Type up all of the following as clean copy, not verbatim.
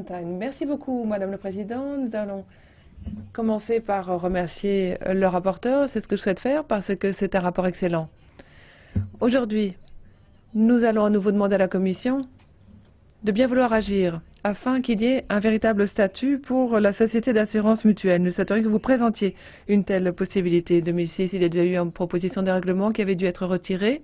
Merci beaucoup, Madame le Président. Nous allons commencer par remercier le rapporteur. C'est ce que je souhaite faire parce que c'est un rapport excellent. Aujourd'hui, nous allons à nouveau demander à la Commission de bien vouloir agir afin qu'il y ait un véritable statut pour la société d'assurance mutuelle. Nous souhaiterions que vous présentiez une telle possibilité. En 2006, il y a déjà eu une proposition de règlement qui avait dû être retirée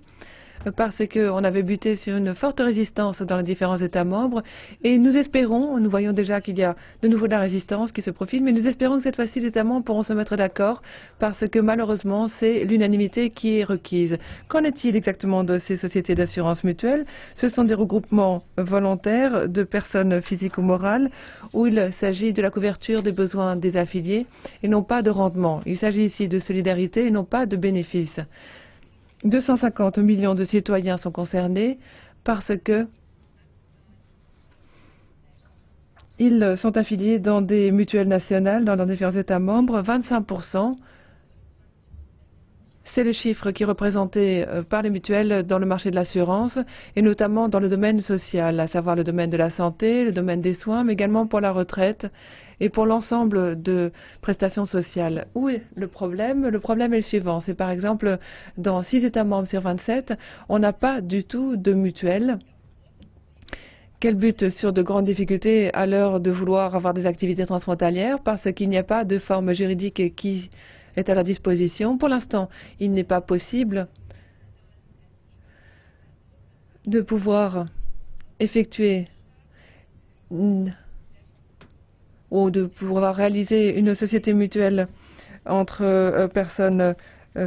parce qu'on avait buté sur une forte résistance dans les différents États membres. Et nous espérons, nous voyons déjà qu'il y a de nouveau de la résistance qui se profile, mais nous espérons que cette fois-ci, les États membres pourront se mettre d'accord parce que malheureusement, c'est l'unanimité qui est requise. Qu'en est-il exactement de ces sociétés d'assurance mutuelle? Ce sont des regroupements volontaires de personnes physiques ou morales où il s'agit de la couverture des besoins des affiliés et non pas de rendement. Il s'agit ici de solidarité et non pas de bénéfices. 250 millions de citoyens sont concernés parce que ils sont affiliés dans des mutuelles nationales dans leurs différents États membres. 25%, c'est le chiffre qui est représenté par les mutuelles dans le marché de l'assurance et notamment dans le domaine social, à savoir le domaine de la santé, le domaine des soins, mais également pour la retraite et pour l'ensemble de prestations sociales. Où est le problème? Le problème est le suivant. C'est par exemple, dans 6 États membres sur 27, on n'a pas du tout de mutuelle. Qu'elle bute sur de grandes difficultés à l'heure de vouloir avoir des activités transfrontalières parce qu'il n'y a pas de forme juridique qui est à leur disposition. Pour l'instant, il n'est pas possible de pouvoir effectuer ou de pouvoir réaliser une société mutuelle entre personnes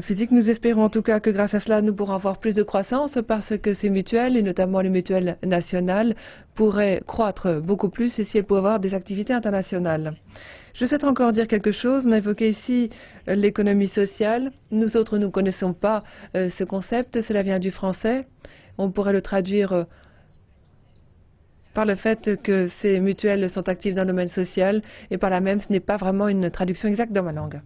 physiques. Nous espérons en tout cas que grâce à cela, nous pourrons avoir plus de croissance parce que ces mutuelles, et notamment les mutuelles nationales, pourraient croître beaucoup plus si elles pouvaient avoir des activités internationales. Je souhaite encore dire quelque chose. On a évoqué ici l'économie sociale. Nous autres, nous ne connaissons pas ce concept. Cela vient du français. On pourrait le traduire par le fait que ces mutuelles sont actives dans le domaine social et par là même, ce n'est pas vraiment une traduction exacte dans ma langue.